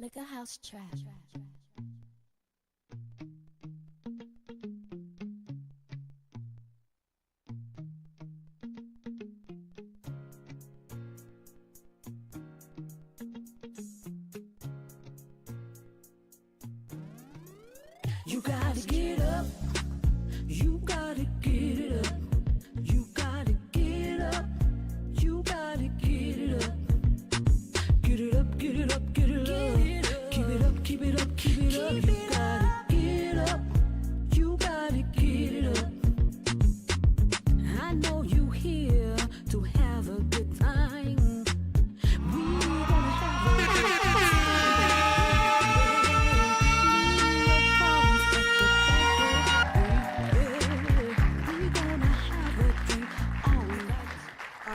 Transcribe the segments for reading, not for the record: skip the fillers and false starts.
Liquor House Trap. You gotta get up. You gotta get it up. You gotta get up. You gotta get it up. Get it up, get it up, get it up. Keep it up, keep it up, keep it up. You gotta get up. You gotta get it up. I know you here to have a good time. We gonna have a good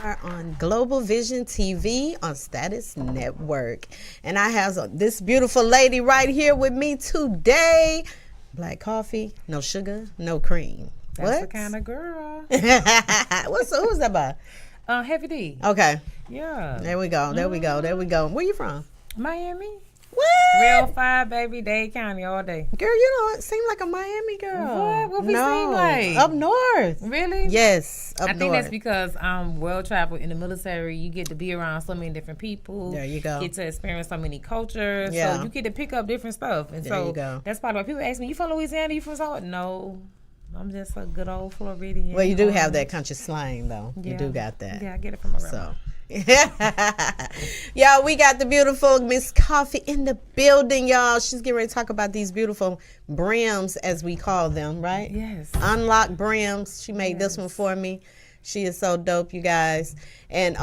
Are on Global Vision TV on Status Network. And I have this beautiful lady right here with me today. Black coffee, no sugar, no cream. That's the kind of girl. Who's that by? Heavy D. Okay. Yeah. There we go. There we go. There we go. Where you from? Miami. What? 305, baby. Dade County all day. Girl, you don't seem like a Miami girl. What? What we no. seem like? Up north. Really? Yes, up I north. think that's because I'm well traveled in the military. You get to be around so many different people. There you go. Get to experience so many cultures. Yeah. So you get to pick up different stuff. And There so you go. that's probably why people ask me, you from Louisiana? You from South? No. I'm just a good old Floridian. Well, you do have that country slang, though. You Yeah. do got that. Yeah, I get it from my grandma. So, y'all, we got the beautiful Miss Coffee in the building, y'all. She's getting ready to talk about these beautiful brims, as we call them, right? Yes. Unlocked brims. She made this one for me. She is so dope, you guys. And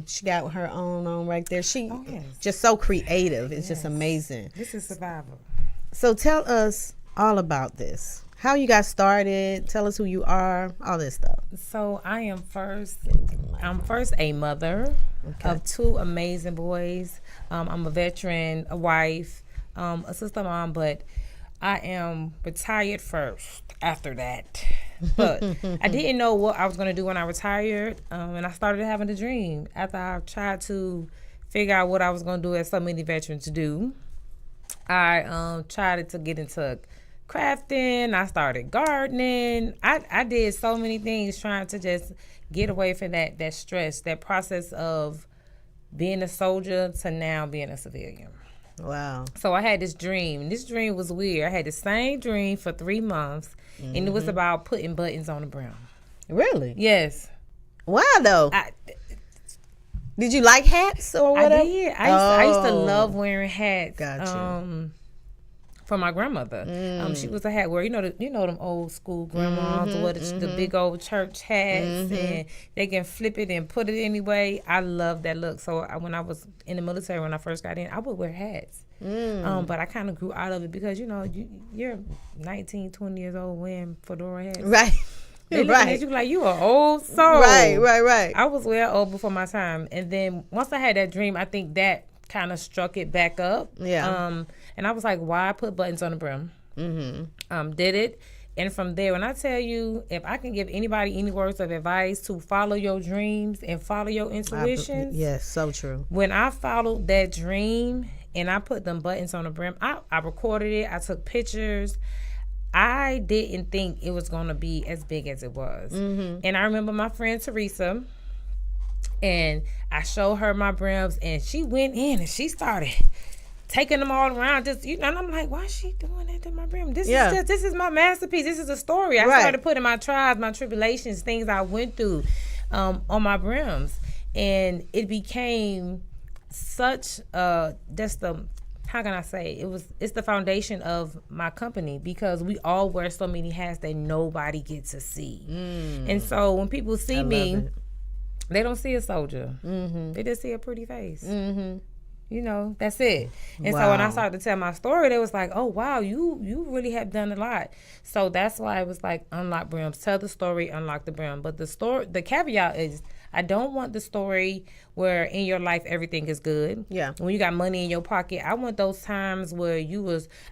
she got her own on right there. She yes. just so creative. It's just amazing. This is survival. So tell us all about this. How you got started. Tell us who you are. All this stuff. So I'm first a mother of two amazing boys. I'm a veteran, a wife, a sister mom, but I am retired first after that. But I didn't know what I was going to do when I retired, and I started having a dream after I tried to figure out what I was going to do, as so many veterans do. I tried to get into crafting. I started gardening. I did so many things trying to just get away from that stress, that process of being a soldier to now being a civilian. Wow. So I had this dream. This dream was weird. I had the same dream for 3 months, and it was about putting buttons on the brim. Really? Yes. Why though? Did you like hats or whatever? I did. I used to love wearing hats. Gotcha. For my grandmother, she was a hat wearer. You know them old school grandmas with the big old church hats, and they can flip it and put it anyway. I love that look. So when I was in the military, when I first got in, I would wear hats. But I kind of grew out of it because you're 19, 20 years old wearing fedora hats. Right. They looking at you like you an old soul. Right. I was well old before my time, and then once I had that dream, I think that kind of struck it back up. Yeah. And I was like, why put buttons on the brim? Did it. And from there, when I tell you, if I can give anybody any words of advice to follow your dreams and follow your intuitions. Yes, so true. When I followed that dream and I put them buttons on the brim, I recorded it. I took pictures. I didn't think it was going to be as big as it was. And I remember my friend Teresa, and I showed her my brims, and she went in and she started taking them all around, and I'm like, why is she doing that to my brim? This is my masterpiece. This is a story. I started putting my trials, my tribulations, things I went through on my brims, and it became such it's the foundation of my company, because we all wear so many hats that nobody gets to see. And so when people see me, they don't see a soldier. They just see a pretty face. That's it. And so when I started to tell my story, they was like, oh, wow, you really have done a lot. So that's why it was like, unlock brims. Tell the story, unlock the brim. But the caveat is, I don't want the story where in your life everything is good. Yeah. When you got money in your pocket, I want those times where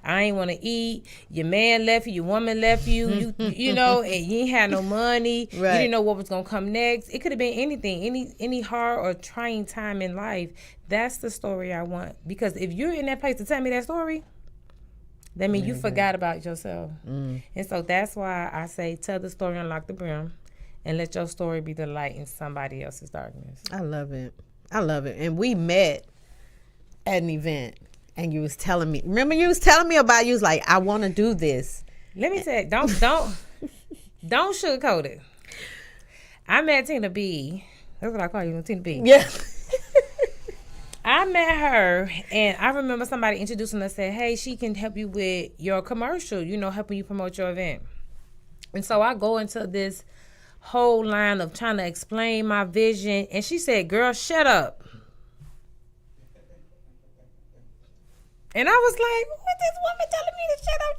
I ain't want to eat, your man left you, your woman left you, you know, and you ain't had no money. Right. You didn't know what was going to come next. It could have been anything, any hard or trying time in life. That's the story I want. Because if you're in that place to tell me that story, that means you forgot about yourself. And so that's why I say tell the story, unlock the brim, and let your story be the light in somebody else's darkness. I love it. And we met at an event, and you was telling me, remember you was telling me about, you was like, I want to do this. Let me tell you, don't sugarcoat it. I met Tina B. That's what I call you, Tina B. Yeah. I met her, and I remember somebody introducing her and said, hey, she can help you with your commercial, you know, helping you promote your event. And so I go into this whole line of trying to explain my vision, and she said, girl, shut up. And I was like, what this woman telling me to shut up,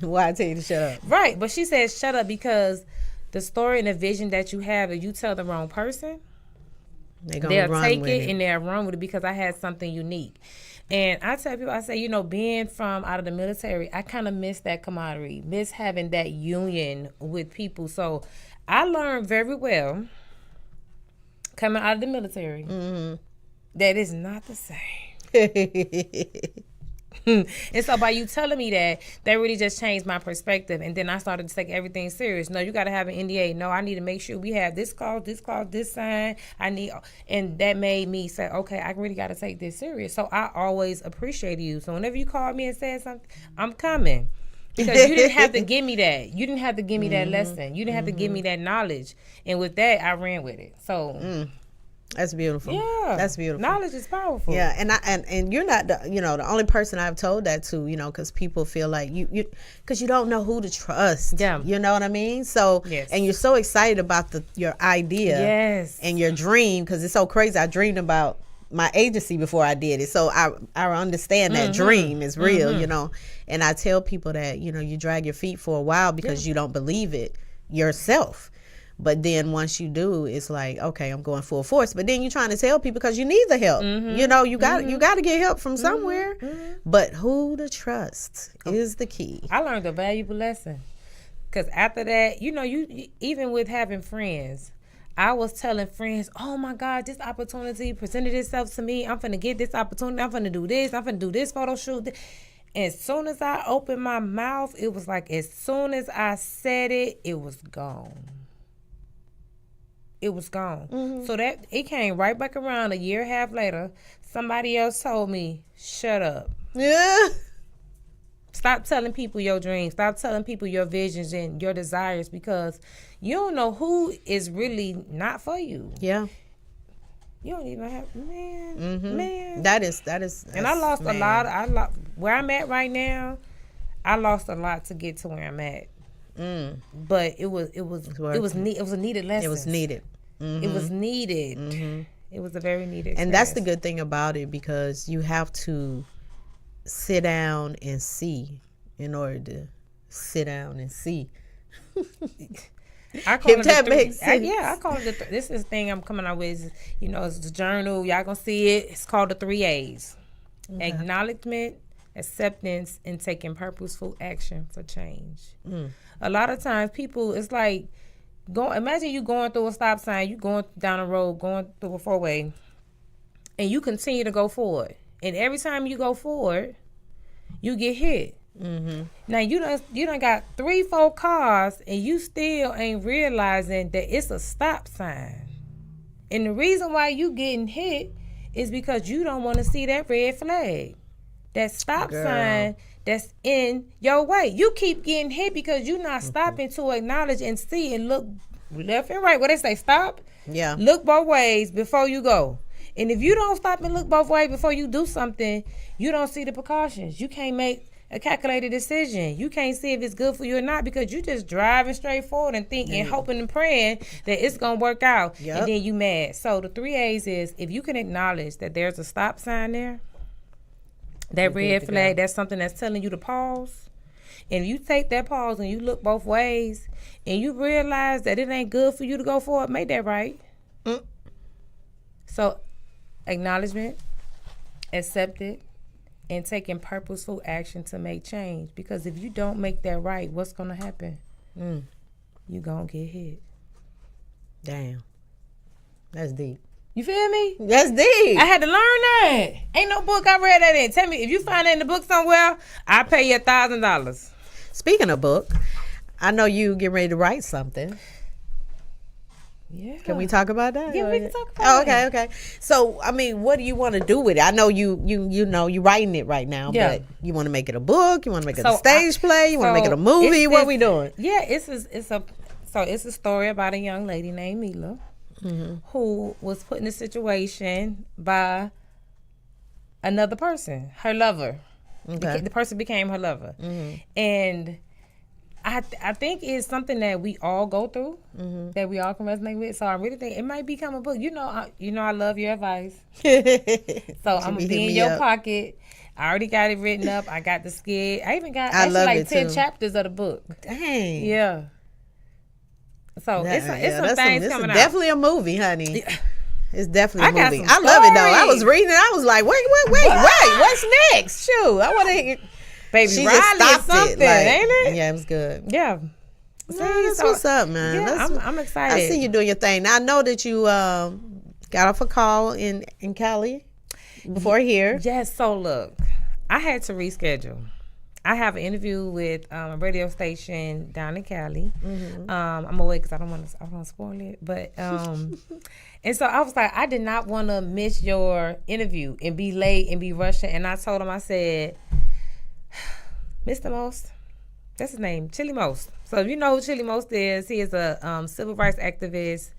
Jim? Why I tell you to shut up? Right, but she said shut up because the story and the vision that you have, if you tell the wrong person, they'll take it and they'll run with it because I had something unique. And I tell people, I say, you know, being from out of the military, I kind of miss that camaraderie, miss having that union with people. So I learned very well coming out of the military that it's not the same. And so by you telling me that really just changed my perspective. And then I started to take everything serious. No, you got to have an NDA. No, I need to make sure we have this clause, this sign. And that made me say, okay, I really got to take this serious. So I always appreciate you. So whenever you called me and said something, I'm coming. Because you didn't have to give me that. You didn't have to give me that lesson. You didn't have to give me that knowledge. And with that, I ran with it. So... That's beautiful. Yeah, that's beautiful. Knowledge is powerful. Yeah, and you're not the only person I've told that to, because people feel like you because you don't know who to trust. Yeah, you know what I mean. So yes. And you're so excited about your idea. Yes. And your dream, because it's so crazy. I dreamed about my agency before I did it, so I understand that dream is real. And I tell people that you drag your feet for a while because you don't believe it yourself. But then once you do, it's like, okay, I'm going full force. But then you're trying to tell people because you need the help. You got to get help from somewhere. But who to trust is the key. I learned a valuable lesson. Because after that, you even with having friends, I was telling friends, oh my God, this opportunity presented itself to me. I'm finna get this opportunity. I'm finna do this. I'm finna do this photo shoot. As soon as I opened my mouth, it was like as soon as I said it, it was gone. It was gone. So that it came right back around a year and a half later. Somebody else told me, shut up. Yeah. Stop telling people your dreams. Stop telling people your visions and your desires because you don't know who is really not for you. Yeah. You don't even have, man. That is. And I lost a lot. Where I'm at right now, I lost a lot to get to where I'm at. But it was a needed lesson. It was needed. It was needed. It was a very needed experience. And that's the good thing about it because you have to sit down and see in order to sit down and see. I call if that makes sense. I call it this is the thing I'm coming out with. It's the journal. Y'all gonna see it. It's called the 3 A's. Okay. Acknowledgement, acceptance, and taking purposeful action for change. A lot of times people, it's like, imagine you going through a stop sign, you going down a road, going through a 4-way, and you continue to go forward. And every time you go forward, you get hit. Now, you done got 3-4 cars, and you still ain't realizing that it's a stop sign. And the reason why you getting hit is because you don't want to see that red flag. That stop sign that's in your way. You keep getting hit because you're not stopping to acknowledge and see and look left and right. What they say, stop? Yeah. Look both ways before you go. And if you don't stop and look both ways before you do something, you don't see the precautions. You can't make a calculated decision. You can't see if it's good for you or not because you just driving straight forward and thinking, hoping and praying that it's going to work out. And then you mad. So the 3 A's is if you can acknowledge that there's a stop sign there, that red flag, that's something that's telling you to pause. And you take that pause and you look both ways and you realize that it ain't good for you to go forward, make that right. So, acknowledgement, accept it, and taking purposeful action to make change. Because if you don't make that right, what's going to happen? You going to get hit. Damn. That's deep. You feel me? That's deep. I had to learn that. Ain't no book I read that in. Tell me, if you find that in the book somewhere, I pay you $1,000. Speaking of book, I know you getting ready to write something. Yeah. Can we talk about that? Yeah, we can talk about it. Okay. So, I mean, what do you want to do with it? I know you know you writing it right now, but you want to make it a book? You want to make it a stage play? You want to make it a movie? What are we doing? Yeah, it's a story about a young lady named Mila who was put in a situation by another person, her lover. Okay. The person became her lover, and I think it's something that we all go through, that we all can resonate with. So I really think it might become a book. You know, I love your advice. So I'm gonna be in your pocket. I already got it written up. I got the skit. I even got actually 10 chapters of the book. Dang. Yeah. So it's some things coming out. Definitely a movie, honey. It's definitely a movie. I love it though. I was reading it. I was like, wait, what's next? Shoot, I want to hear. Baby She Riley just stopped or something, ain't it? Yeah, it was good. Yeah. See, that's what's up, man. Yeah, I'm excited. I see you doing your thing. Now, I know that you got off a call in Cali before here. Yes, so look, I had to reschedule. I have an interview with a radio station down in Cali. I'm away because I don't want to spoil it. But and so I was like, I did not want to miss your interview and be late and be rushing. And I told him, I said, Mr. Most, that's his name, Chili Most. So if you know who Chili Most is, he is a civil rights activist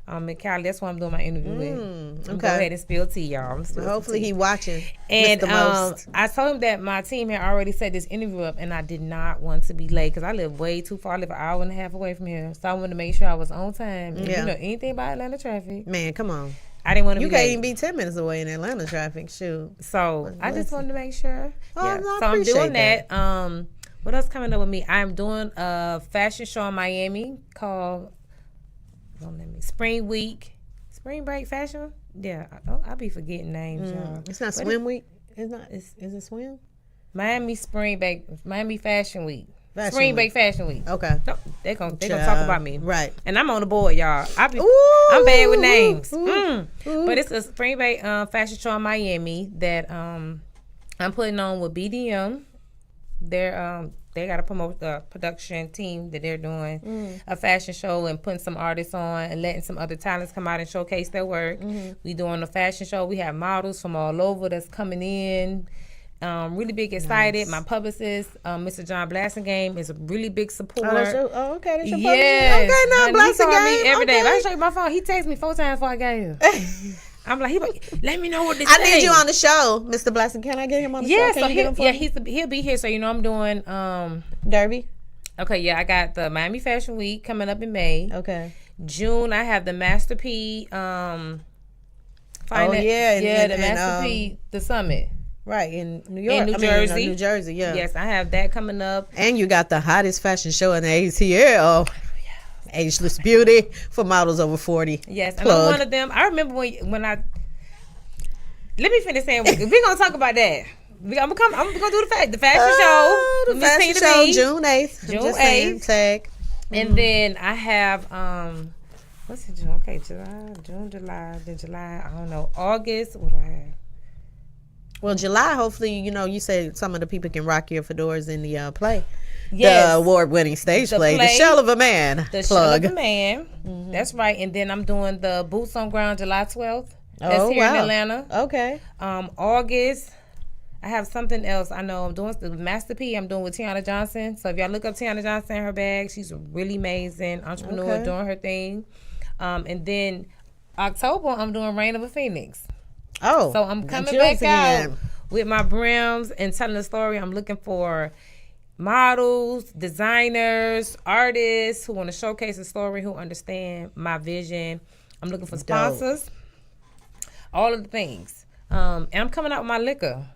in Cali. That's why I'm doing my interview with. I'm going to go ahead and spill tea, y'all. Hopefully he watching. And Mr. Most. I told him that my team had already set this interview up, and I did not want to be late because I live way too far. I live an hour and a half away from here. So I wanted to make sure I was on time. And you know anything about Atlanta traffic. Man, come on. I didn't want to be late. You can't even be 10 minutes away in Atlanta traffic. Shoot. So I just wanted to make sure. Oh, So I'm doing that. What else coming up with me? I'm doing a fashion show in Miami called Spring Break Fashion. Yeah, I'll be forgetting names, y'all. It's not Swim Week. It's not. Is it Swim? Miami Fashion Week. Spring Break Fashion Week. Okay. No, they gonna talk about me. Right. And I'm on the board, y'all. I'm bad with names. But it's a Spring Break fashion show in Miami that I'm putting on with BDM. They got to promote the production team that they're doing a fashion show and putting some artists on and letting some other talents come out and showcase their work. We doing a fashion show. We have models from all over that's coming in. Really big excited. Nice. My publicist, Mr. John Blassingame, is a really big support. Okay. That's your publicist. Yes. Okay, now Blassingame. Me every day. If I show you my phone, he texts me 4 times before I got here. I'm like, let me know what this is. I need you on the show, Mr. Blessing. Can I get him on the show? So he'll be here. So I'm doing Derby. Okay, yeah, I got the Miami Fashion Week coming up in May. Okay. June, I have the Master P. The Master P. The Summit. Right, in New York. In New Jersey, yeah. Yes, I have that coming up. And you got the hottest fashion show in the ATL. Ageless Beauty for models over 40. Yes, and I'm one of them. I remember when I... Let me finish saying, we're going to talk about that. I'm going to do the fashion show. The fashion show, June 8th. June 8th. Tag. And then I have... what's it, June? Okay, July, then July, I don't know. August, what do I have? Well, July, hopefully, you said some of the people can rock your fedoras in the play. Yes. The award-winning stage play, The Shell of a Man. The Shell of a Man. That's right. And then I'm doing the Boots on Ground July 12th. That's here in Atlanta. Okay. August, I have something else. I know I'm doing the Master P. I'm doing with Tiana Johnson. So if y'all look up Tiana Johnson and her bag, she's a really amazing entrepreneur doing her thing. And then October, I'm doing Reign of a Phoenix. Oh. So I'm coming back out with my brims and telling the story. I'm looking for models, designers, artists who want to showcase a story, who understand my vision. I'm looking for sponsors, all of the things. And I'm coming out with my liquor.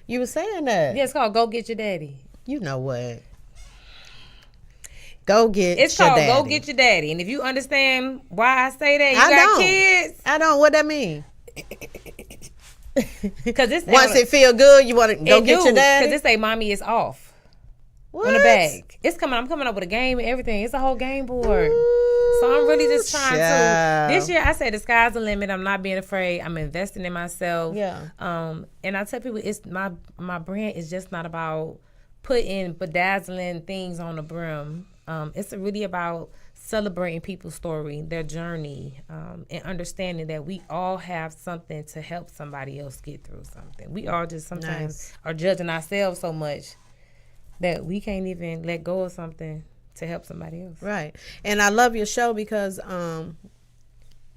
You were saying that. Yeah, it's called Go Get Your Daddy. You know what? Go get It's your called daddy. Go Get Your Daddy. And if you understand why I say that, you I got don't. kids. I don't. What that mean? Because this Once it feel good, you want to go get your daddy. Because this say mommy is off What? on the bag. It's coming. I'm coming up with a game and everything. It's a whole game board. So I'm really just trying child. to. This year I say the sky's the limit. I'm not being afraid. I'm investing in myself. Yeah. And I tell people it's my brand is just not about putting bedazzling things on the brim. It's really about celebrating people's story, their journey, and understanding that we all have something to help somebody else get through something. We all just sometimes are judging ourselves so much that we can't even let go of something to help somebody else. Right. And I love your show because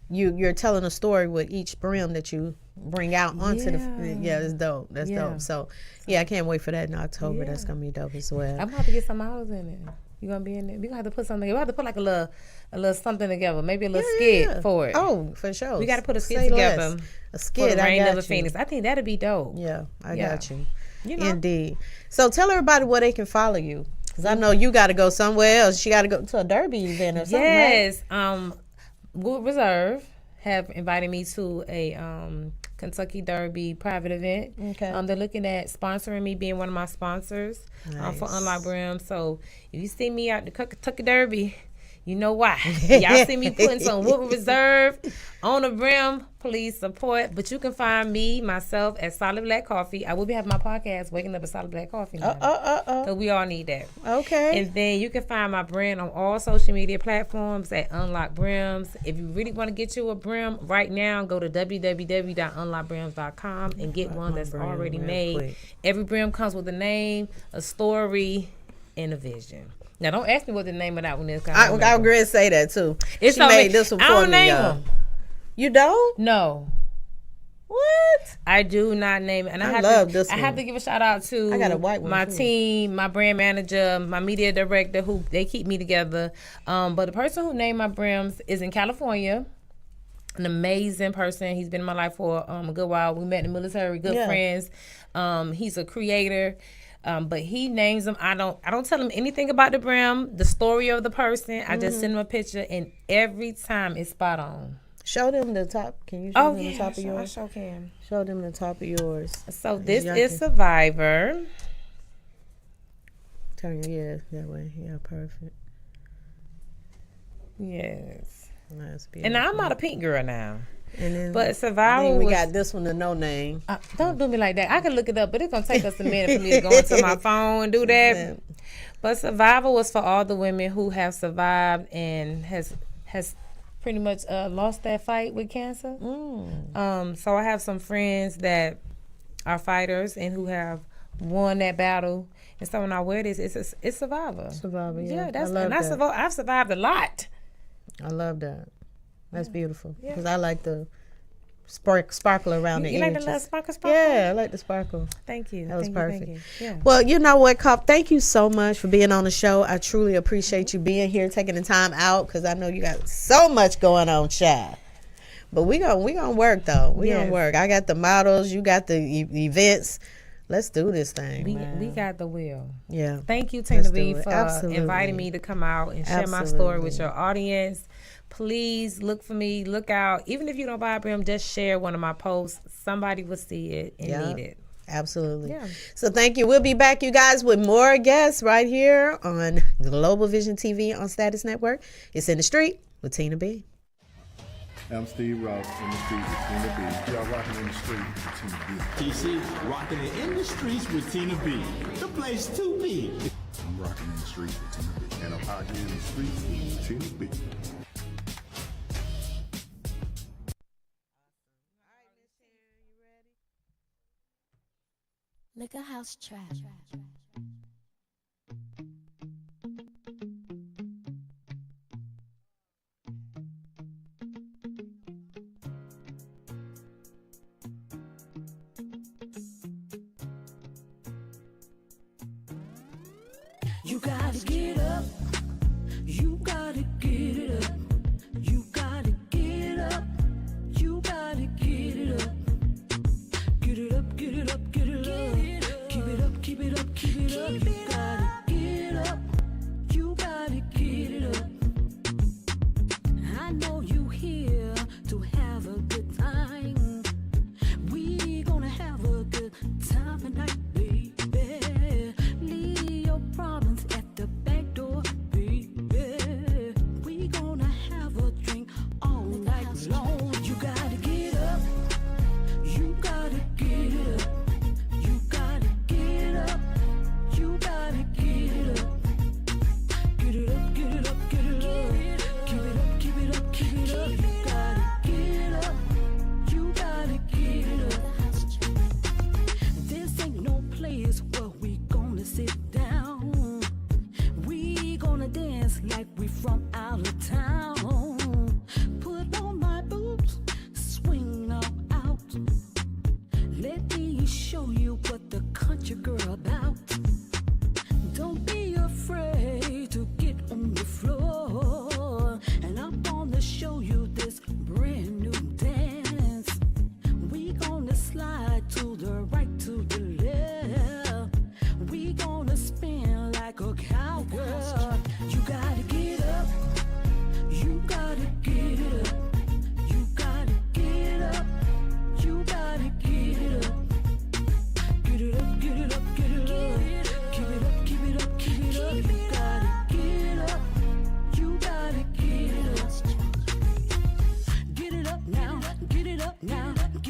you're telling a story with each brim that you bring out onto it's dope. That's dope. So I can't wait for that in October. That's gonna be dope as well. I'm gonna have to get some models in it. You gonna be in there? We gonna have to put something. We have to put like a little something together. Maybe a little skit for it. Oh, for sure. We gotta put a skit together. A skit. For the Reign I of got a Phoenix. I think that'd be dope. Yeah, I got you. You know? Indeed. So tell everybody where they can follow you. Because I know you got to go somewhere else. She got to go to a Derby event or something, yes. Wood Reserve have invited me to a Kentucky Derby private event. Okay. They're looking at sponsoring me, being one of my sponsors for Unlock Brim. So if you see me out the Kentucky Derby, you know why. Y'all see me putting some Wood Reserve on the brim. Please support. But you can find me, myself, at Solid Black Coffee. I will be having my podcast, Waking Up with Solid Black Coffee now. So we all need that. Okay. And then you can find my brand on all social media platforms at Unlock Brims. If you really want to get you a brim right now, go to www.unlockbrims.com and get one that's already made. Quick. Every brim comes with a name, a story, and a vision. Now, don't ask me what the name of that one is. I was going to say that, too. It's she made this one for me, I don't name them. You don't? No. What? I do not name it. And I love this I one. have to give a shout out to I got a white one my too. team, my brand manager, my media director, who they keep me together. But the person who named my brims is in California. An amazing person. He's been in my life for a good while. We met in the military, good friends. He's a creator. But he names them. I don't tell him anything about the brim, the story of the person. I just send him a picture, and every time it's spot on. Show them the top. Can you show them the top of yours? I sure can. Show them the top of yours. So this is Survivor. Turn your that way. Yeah, perfect. Yes. That's beautiful. And I'm not a pink girl now. And then, But Survivor then we was, got this one to no name. don't do me like that. I can look it up, but it's going to take us a minute for me to go into my phone and do that. Yeah. But Survivor was for all the women who have survived and has pretty much lost that fight with cancer. So I have some friends that are fighters and who have won that battle. And so when I wear this, it's Survivor. Survivor, yeah. I've survived a lot. I love that. That's beautiful. Because I like the sparkle around the You like the edges. little sparkle? Yeah, I like the sparkle. Thank you. That was perfect. Thank you. Yeah. Well, you know what, Cop? Thank you so much for being on the show. I truly appreciate you being here, taking the time out, because I know you got so much going on, child. But we gonna work though. We gonna work. I got the models. You got the events. Let's do this thing. We got the will. Yeah. Thank you, Tina B, for Absolutely. inviting me to come out and share my story with your audience. Please look for me. Look out. Even if you don't buy a brim, just share one of my posts. Somebody will see it and need it. Absolutely. Yeah. So thank you. We'll be back, you guys, with more guests right here on Global Vision TV on Status Network. It's In the Street with Tina B. I'm Steve Ross in the street with Tina B. Y'all rocking in the street with Tina B. TC, rocking it in the streets with Tina B. The place to be. I'm rocking in the street with Tina B. And I'm out here in the streets with Tina B. Liquor house trap. You gotta get up. You gotta get it up. You gotta get up. You gotta get it up. Get it up, get it up, get it up. Keep it up, keep it up, keep it up. You gotta get up. You gotta get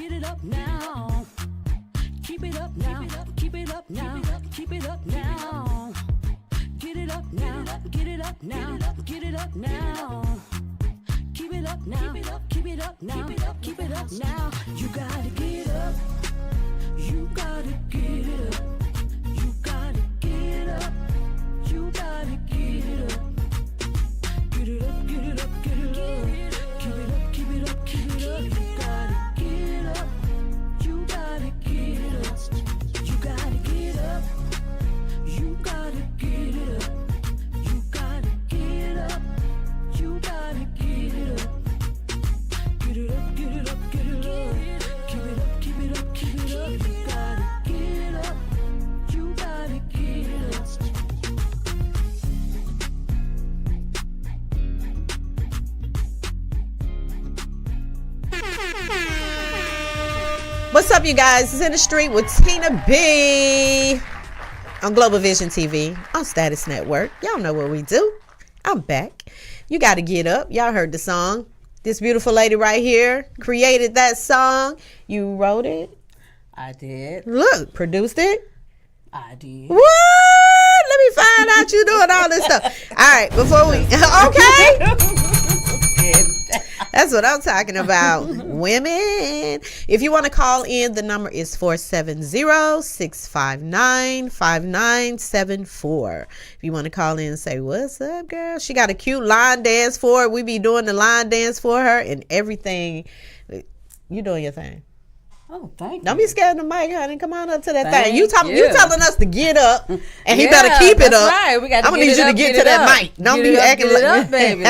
get it up now. Keep it up now, keep it up now, keep it up now. Get it up now, get it up now, get it up now. Keep it up now, keep it up now, keep it up now. You gotta get up, you gotta get it up, you gotta get up, you gotta get it up. Get it up, get it up, get it up. Keep it up, keep it up, keep it up. You gotta get up, you gotta get it up. You gotta get up, you gotta get it up. You gotta get up, you gotta get it up. Get it up, get it up, get it up. Keep it up, keep it up, keep it up. You gotta get up, you gotta get it up. What's up, you guys? It's In the Street with Tina B on Global Vision TV on Status Network. Y'all know what we do. I'm back. You got to get up. Y'all heard the song. This beautiful lady right here created that song. You wrote it. I did. Look, produced it. I did. What? Let me find out you doing all this stuff. All right, before we, okay. That's what I'm talking about. Women. If you want to call in, the number is 470-659-5974. If you want to call in and say, what's up, girl? She got a cute line dance for it. We be doing the line dance for her and everything. You doing your thing. Oh, thank you. Don't be scared of the mic, honey. Come on up to that Thank thing. You telling us to get up, and he Yeah, better keep it that's up. right. We gotta I'm gonna get need it you to up, get get to it that up. mic. Don't Get be it up, acting get it like up, baby.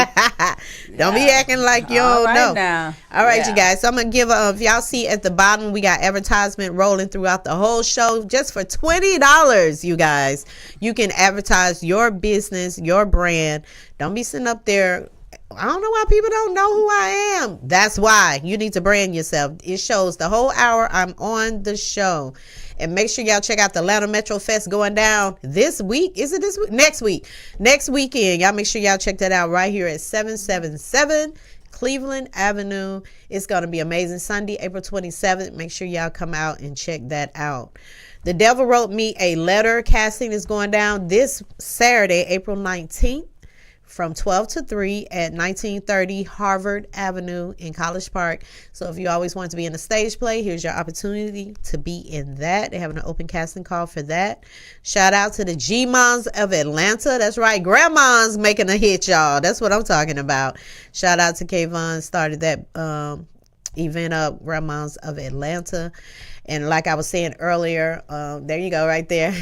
Don't be acting like you All don't right know. now. All right, Yeah. you guys. So I'm gonna give if y'all see at the bottom, we got advertisement rolling throughout the whole show just for $20. You guys, you can advertise your business, your brand. Don't be sitting up there. I don't know why people don't know who I am. That's why you need to brand yourself. It shows the whole hour I'm on the show. And make sure y'all check out the Atlanta Metro Fest going down this week. Is it this week? Next week. Next weekend. Y'all make sure y'all check that out right here at 777 Cleveland Avenue. It's going to be amazing. Sunday, April 27th. Make sure y'all come out and check that out. The Devil Wrote Me a Letter casting is going down this Saturday, April 19th. From 12 to 3 at 1930 Harvard Avenue in College Park. So if you always want to be in a stage play, here's your opportunity to be in that. They're having an open casting call for that. Shout out to the G-Mons of Atlanta. That's right. Grandma's making a hit, y'all. That's what I'm talking about. Shout out to Kayvon. Started that event up, Grandma's of Atlanta. And like I was saying earlier, there you go right there.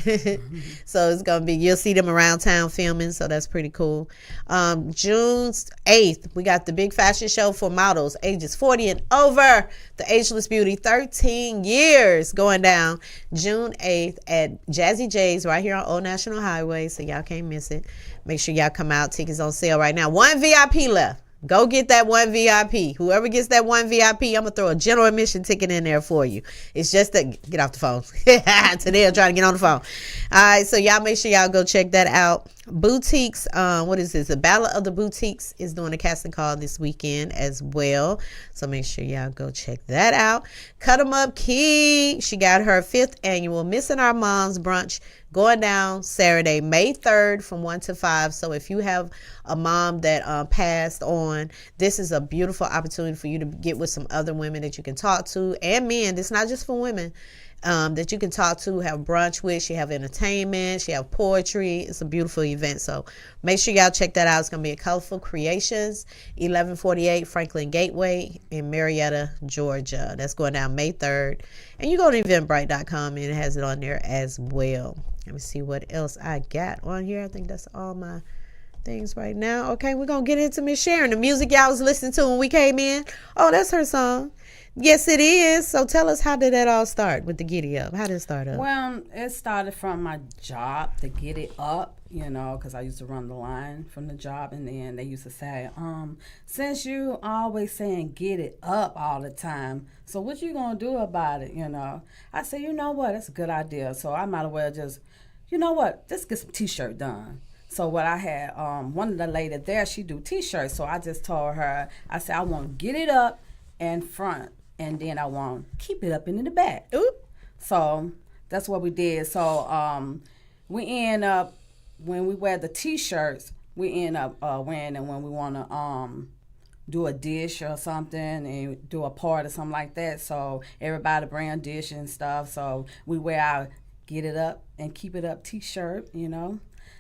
So it's going to be, you'll see them around town filming. So that's pretty cool. June 8th, we got the big fashion show for models ages 40 and over. The Ageless Beauty, 13 years going down June 8th at Jazzy J's right here on Old National Highway. So y'all can't miss it. Make sure y'all come out. Tickets on sale right now. One VIP left. Go get that one VIP. Whoever gets that one VIP, I'm going to throw a general admission ticket in there for you. It's just that, get off the phone. Today I'm trying to get on the phone. All right, so y'all make sure y'all go check that out. Boutiques, what is this? The Battle of the Boutiques is doing a casting call this weekend as well. So make sure y'all go check that out. Cut 'em Up Key. She got her 5th annual Missing Our Moms brunch going down Saturday, May 3rd from 1 to 5. So if you have a mom that passed on, this is a beautiful opportunity for you to get with some other women that you can talk to, and men. It's not just for women. That you can talk to, have brunch with. She have entertainment, she have poetry. It's a beautiful event. So make sure y'all check that out. It's going to be at Colorful Creations, 1148 Franklin Gateway in Marietta, Georgia. That's going down May 3rd. And you go to eventbrite.com and it has it on there as well. Let me see what else I got on here. I think that's all my things right now. Okay, we're going to get into Miss Sharon. The music y'all was listening to when we came in. Oh, that's her song. Yes, it is. So tell us, how did that all start with the Giddy Up? How did it start up? Well, it started from my job to get it up, you know, because I used to run the line from the job. And then they used to say, since you always saying get it up all the time, so what you going to do about it, you know? I said, you know what? That's a good idea. So I might as well just, you know what? Let's get some T-shirt done. So what I had, one of the ladies there, she do T-shirts. So I just told her, I said, I want to get it up in front and then I want to keep it up in the back. Ooh. So that's what we did. So we end up, when we wear the T-shirts, we end up wearing them when we want to do a dish or something and do a part or something like that. So everybody bring a dish and stuff. So we wear our Get It Up and Keep It Up T-shirt, you know.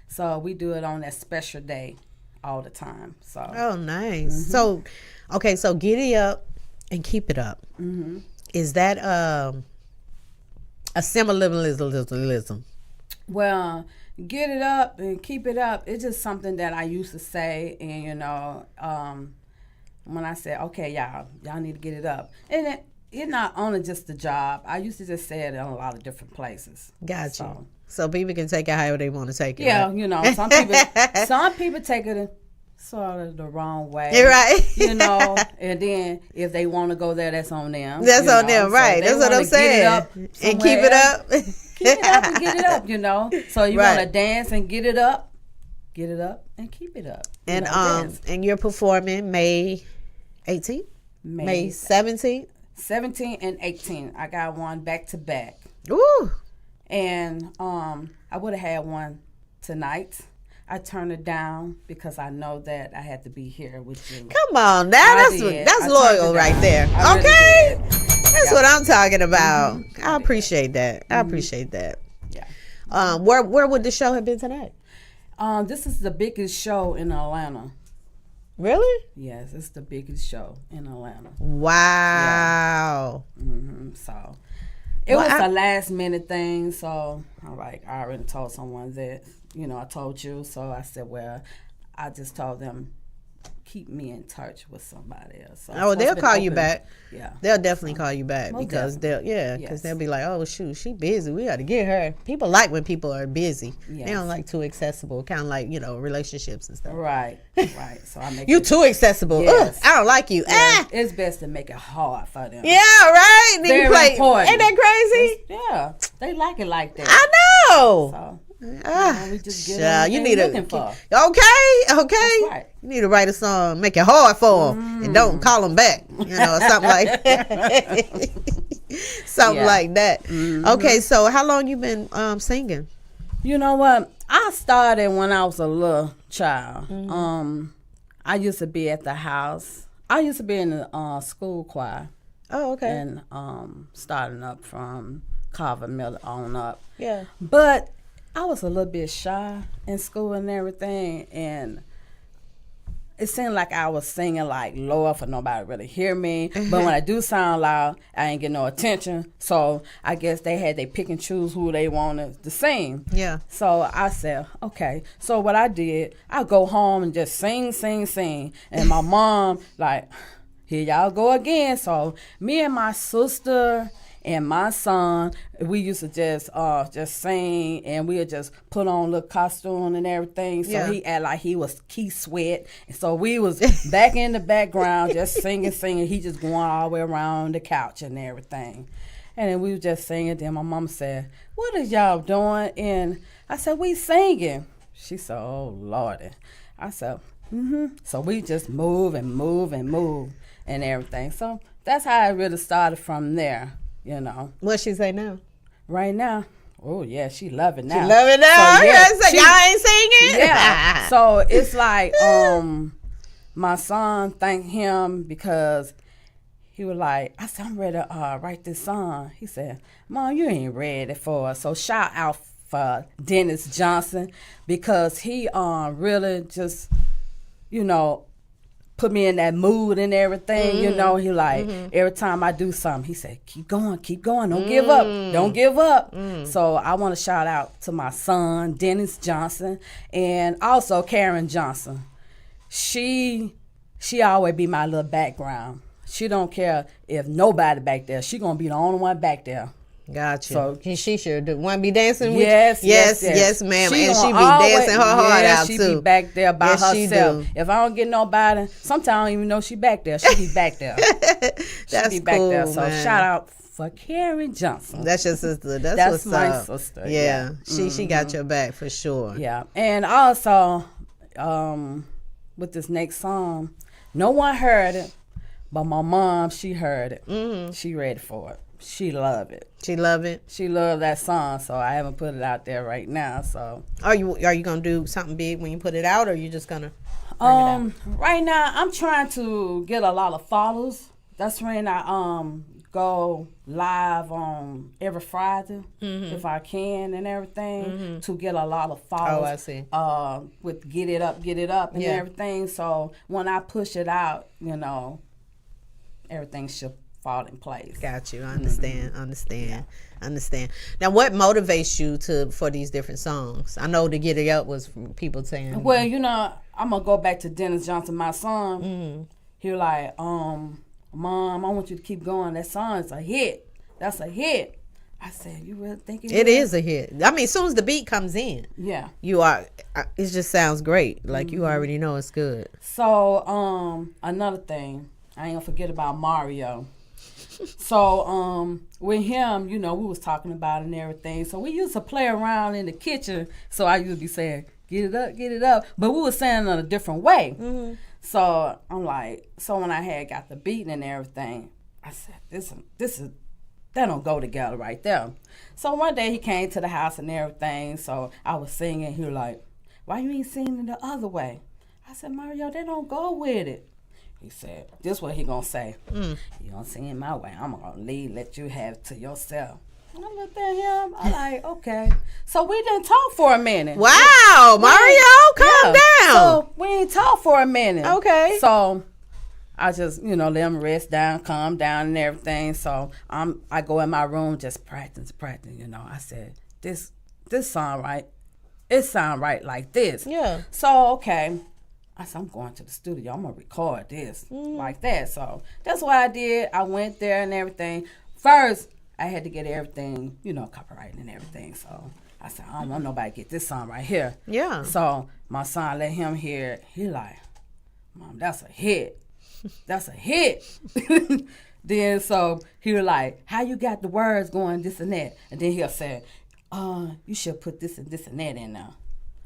So we do it on that special day all the time. So Oh, nice. So, okay, so Get It Up and Keep It Up. Is that a symbolism? well, get it up and keep it up. It's just something that I used to say, and you know, when I said, okay, y'all need to get it up, and it's not only just the job. I used to just say it in a lot of different places. Gotcha. So people can take it however they want to take it. Yeah, right? you know, some people take it sort of the wrong way. You're right. You know, and then if they want to go there, that's on them. That's you on know. them, So right? if they That's what I'm wanna get it saying. up And somewhere keep it else, up. keep it up and get it up, you know. So you Right. want to dance and get it up and keep it up. You And know, dance. and you're performing May 18th, May 17th. 17 and 18. I got one back to back. Ooh. And I would have had one tonight. I turned it down because I know that I had to be here with you. Come on, now I that's did. that's I turned loyal it right down. there. I really Okay, did. that's what I'm talking about. I appreciate that. I appreciate that. Yeah. Where would the show have been tonight? This is the biggest show in Atlanta. Really? Yes, it's the biggest show in Atlanta. Wow. So it was a last minute thing. So I already told someone that, you know, I told you. So I said, well, I just told them, keep me in touch with somebody else. So Oh, they'll call you back. Yeah. They'll definitely call you back Most because definitely. because Yes. they'll be like, oh shoot, she busy. We got to get her. People like when people are busy. They Yes. don't like too accessible, kind of like relationships and stuff. Right. So I make You it, too accessible. Yes. Ugh, I don't like you. yeah, it's best to make it hard for them. Yeah, right. Then you Very play. important. Ain't that crazy? Yeah, they like it like that. I know. So We just get you everything need looking for. Okay. right. You need to write a song, make it hard for them, and don't call them back. Or something like that. Something Yeah. like that. Okay, so how long you been singing? You know what? I started when I was a little child. I used to be at the house. I used to be in the school choir, Oh, okay. and starting up from Carver Miller on up. Yeah. But I was a little bit shy in school and everything, and it seemed like I was singing like lower for nobody to really hear me. But when I do sound loud, I ain't get no attention. So I guess they pick and choose who they wanted to sing. Yeah. So I said, okay. So what I did, I go home and just sing. And my mom, like, here y'all go again. So me and my sister and my son, we used to just sing, and we would just put on little costume and everything. So Yeah. he act like he was Keith Sweat. And so we was back in the background just singing. He just going all the way around the couch and everything. And then we was just singing. Then my mom said, what is y'all doing? And I said, we singing. She said, oh, Lordy. I said, So we just move and everything. So that's how it really started from there. You know, What she say now? right now, oh yeah, she love it now. Love it now. So, yeah, So y'all ain't singing. yeah. So it's like my son thanked him because he was like, I said, I'm ready to write this song. He said, Mom, you ain't ready for it. So shout out for Dennis Johnson because he really just, put me in that mood and everything, he like, every time I do something, he said, keep going, don't give up. So I want to shout out to my son, Dennis Johnson, and also Karen Johnson. She always be my little background. She don't care if nobody back there. She gonna be the only one back there. Gotcha. So- she sure do. Want to be dancing with Yes, you? Yes, ma'am. And she be dancing her heart out she too. be back there by Yes, she herself. do. If I don't get nobody, sometimes I don't even know she back there. She be back there. That's She be back there. cool, So man. shout out for Karen Johnson. That's your sister. That's That's what's my up. sister, Yeah, yeah. she got your back for sure. Yeah, and also with this next song, no one heard it, But my mom, she heard it. She ready for it. She love it. She love it. She love that song, so I haven't put it out there right now. So Are you gonna do something big when you put it out, or are you just gonna bring it out? right now I'm trying to get a lot of followers. That's when I go live on every Friday if I can and everything to get a lot of followers. Oh, I see. With get it up and Yeah. everything. So when I push it out, you know, everything should fall in place. Got you. I understand. Now, what motivates you for these different songs? I know to get it up was from people saying. Well, you know, I'm gonna go back to Dennis Johnson, my son. He was like, Mom, I want you to keep going. That song's a hit. That's a hit. I said, you really think It is a hit. I mean, as soon as the beat comes in, Yeah. you are. It just sounds great. Like you already know it's good. So, another thing, I ain't gonna forget about Mario. So, with him, you know, we was talking about it and everything. So we used to play around in the kitchen. So I used to be saying, get it up. But we was saying it in a different way. So I'm like, so when I had got the beat and everything, I said, this is, that don't go together right there. So one day he came to the house and everything. So I was singing. He was like, why you ain't singing the other way? I said, Mario, they don't go with it. He said, this what he gonna say. You gonna sing it my way. I'm gonna let you have it to yourself. And I looked at him. I'm like, okay. So we didn't talk for a minute. Wow, Mario, calm down. So we ain't talk for a minute. Okay. So I just, you know, let him rest down, calm down and everything. So I go in my room just practice, you know. I said, this song right, it sound right like this. Yeah. So, okay. I said, I'm going to the studio. I'm going to record this like that. So that's what I did. I went there and everything. First, I had to get everything, you know, copyright and everything. So I said, I don't want nobody to get this song right here. Yeah. So my son let him hear it. He like, Mom, that's a hit. That's a hit. Then so he was like, how you got the words going, this and that? And then he'll say, you should put this and that in there.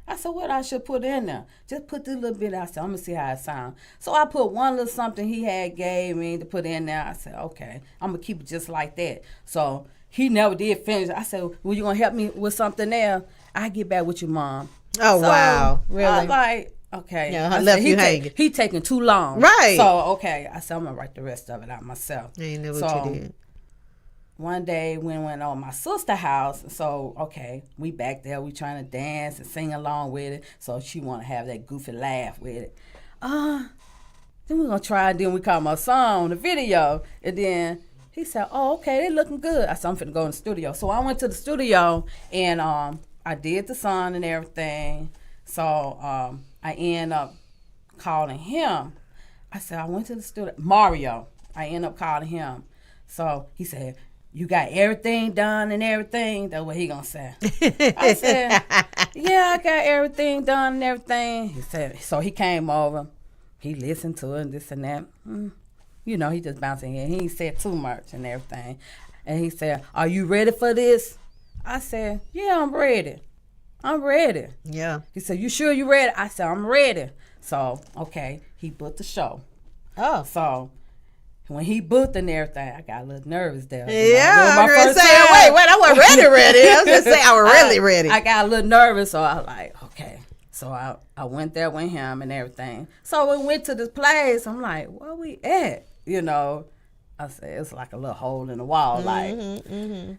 I said, what I should put in there? Just put this little bit. I said, I'm going to see how it sounds. So I put one little something he had gave me to put in there. I said, okay, I'm going to keep it just like that. So he never did finish. I said, well, you going to help me with something else? I get back with you, Mom. Oh, so wow. Really? I like, okay. Yeah, I said, left you hanging. He taking too long. Right. So, okay. I said, I'm going to write the rest of it out myself. I ain't know what you did. One day we went on my sister's house, so okay, we back there, we trying to dance and sing along with it. So she want to have that goofy laugh with it. Then we're gonna try. And then we call my song, the video, and then he said, "Oh, okay, they looking good." I said, "I'm finna go in the studio." So I went to the studio and I did the song and everything. So I ended up calling him. I said, I went to the studio. Mario. I ended up calling him. So he said, you got everything done and everything? That's what he gonna say. I said, yeah, I got everything done and everything. He said, so he came over. He listened to it and this and that. You know, he just bouncing here. He ain't said too much and everything. And he said, are you ready for this? I said, yeah, I'm ready. I'm ready. Yeah. He said, you sure you ready? I said, I'm ready. So, okay, he booked the show. Oh. So when he booked and everything, I got a little nervous there. Yeah, I was going to say, wait, I wasn't ready. I was going to say I was really ready. I got a little nervous, so I was like, okay. So I went there with him and everything. So we went to this place. I'm like, where we at? You know, I said, it's like a little hole in the wall.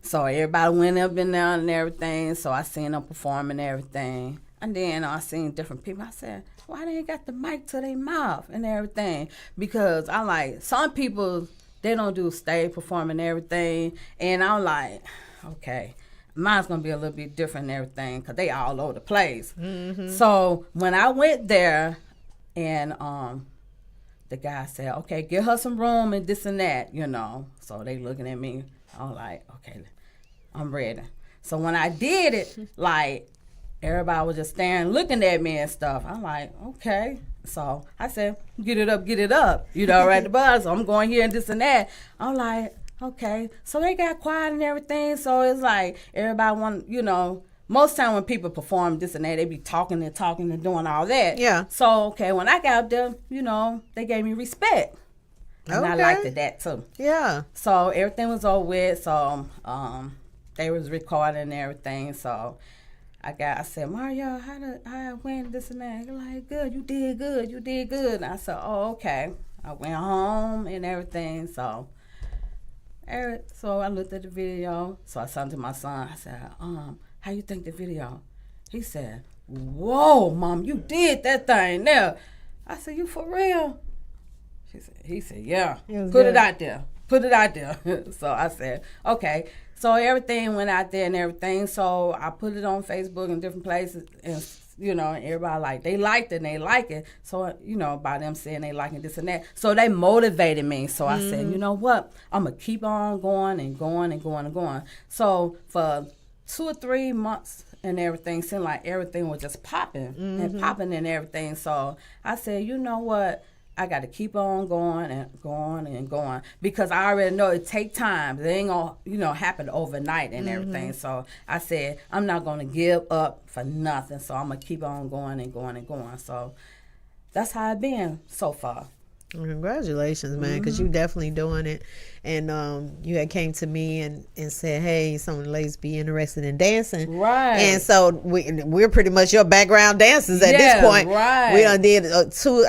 So everybody went up and down and everything. So I seen them perform and everything. And then I seen different people. I said, why they ain't got the mic to their mouth and everything? Because I like, some people, they don't do stage performing and everything. And I'm like, okay, mine's going to be a little bit different and everything because they all over the place. So when I went there and the guy said, okay, give her some room and this and that, you know. So they looking at me. I'm like, okay, I'm ready. So when I did it, like, everybody was just staring, looking at me and stuff. I'm like, okay. So I said, get it up, you know, right the buzz. So I'm going here and this and that. I'm like, okay. So they got quiet and everything. So it's like everybody want, you know, most time when people perform this and that, they be talking and doing all that. Yeah. So, okay, when I got up there, you know, they gave me respect. And I Okay. liked that too. Yeah. So everything was over with. So they was recording and everything. So I said, Mario, how went this and that? You're like, good, you did good. And I said, oh, okay. I went home and everything. So I looked at the video. So I sent it to my son. I said, how you think the video? He said, whoa, Mom, you did that thing there. I said, you for real? He said, yeah. Put it out there. So I said, okay. So everything went out there and everything. So I put it on Facebook and different places, and and everybody they liked it and they like it. So by them saying they liking this and that, so they motivated me. So I said, you know what? I'm gonna keep on going and going and going and going. So for 2 or 3 months and everything, seemed like everything was just popping and popping and everything. So I said, you know what? I got to keep on going and going and going, because I already know it take time. It ain't gonna, happen overnight and everything. So I said, I'm not gonna give up for nothing. So I'm gonna keep on going and going and going. So that's how it been so far. Congratulations, man, because you definitely doing it. And you had came to me and said, hey, some of the ladies be interested in dancing. Right. And so we're pretty much your background dancers at this point. Right. We done did two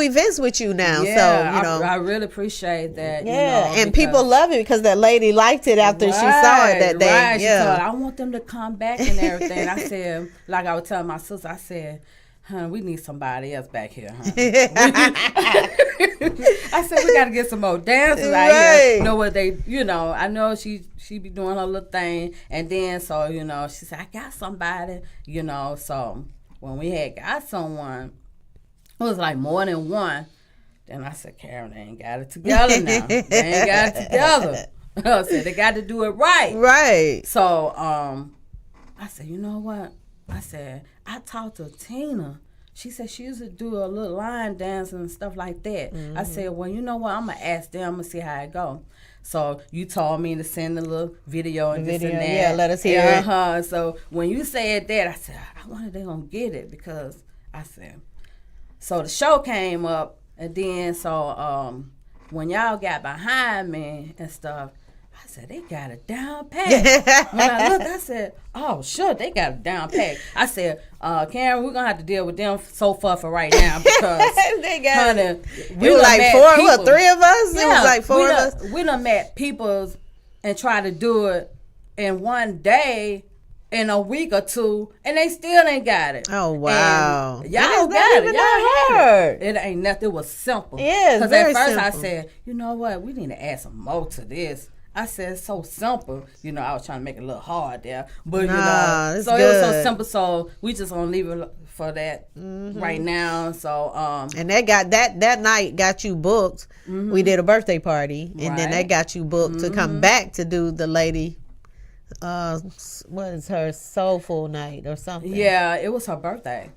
events with you now. Yeah, so, I really appreciate that. Yeah, and people love it because that lady liked it after she saw it that day. Right. Yeah. She told, I want them to come back and everything. I said, like I was telling my sister, I said, honey, we need somebody else back here, huh? I said, we got to get some more dancers out here. Know what they, I know she be doing her little thing. And then, so, she said, I got somebody, So when we had got someone, it was like more than one. Then I said, Karen, they ain't got it together now. They ain't got it together. I said, they got to do it right. Right. So I said, you know what? I said, I talked to Tina. She said she used to do a little line dance and stuff like that. I said, well, you know what? I'm going to ask them and see how it go. So you told me to send a little video and this and that. Yeah, let us hear it. So when you said that, I said, I wonder if they're going to get it, because I said, so the show came up, and then so when y'all got behind me and stuff, I said, they got it down pat. When I looked, I said, oh, sure, they got it down pat. I said, Karen, we're going to have to deal with them so far for right now, because, they got honey, it. We were like three of us? Yeah, it was like four of us? We done met people and try to do it in one day, in a week or two, and they still ain't got it. Oh, wow. And y'all got it. Y'all had hard. It ain't nothing. It was simple. Yeah, because very at first simple. I said, you know what? We need to add some more to this. I said, it's so simple. I was trying to make it a little hard there. But, it's so good. it was so simple. So we just going to leave it for that right now. So, and that got that night got you booked. We did a birthday party, and then that got you booked to come back to do the lady. What is her soulful night or something? Yeah, it was her birthday.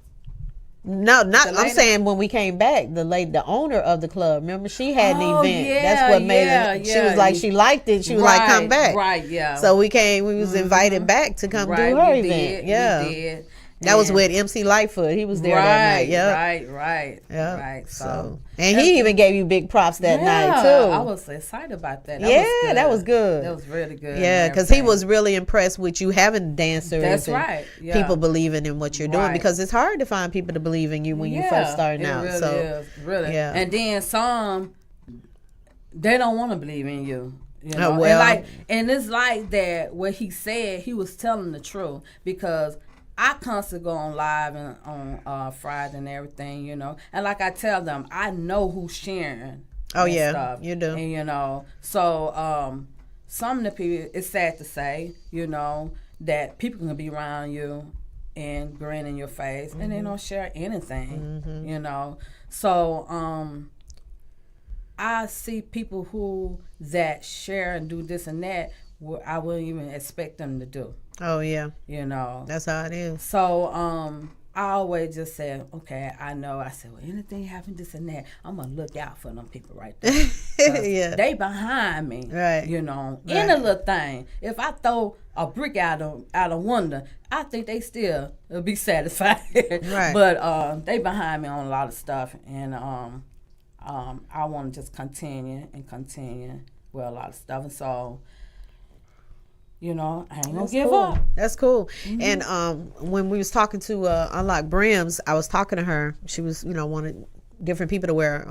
No, not. I'm saying when we came back, the owner of the club. Remember, she had an event. Yeah, that's what made it. She was like, she liked it. She was like, come back. Right, yeah. So we came. We was invited back to come do her event. Yeah, we did. That was with MC Lightfoot. He was there that night. Yeah, right. So and he even gave you big props that night too. I was excited about that. That was good. That was really good. Yeah, because he was really impressed with you having dancers. That's and right. Yeah. People believing in what you're doing, because it's hard to find people to believe in you when you first starting out. Really So is, really. Yeah. And then some, they don't want to believe in you. Oh, well. And it's like that. What he said, he was telling the truth, because I constantly go on live and on Friday and everything, And like I tell them, I know who's sharing. Oh, yeah, stuff. you do. And, so some of the people, it's sad to say, that people can be around you and grin in your face and they don't share anything, So I see people who that share and do this and that, I wouldn't even expect them to do. Oh yeah, That's how it is. So I always just said, okay, I know. I said, well, anything happen, this and that, I'm gonna look out for them people right there. Yeah, they behind me, right? In a little thing. If I throw a brick out a window, I think they still will be satisfied. Right. But they behind me on a lot of stuff, and I want to just continue with a lot of stuff. And so, you know, I ain't gonna give up. That's cool. And when we was talking to Unlock Brims, I was talking to her. She was, you know, wanted different people to wear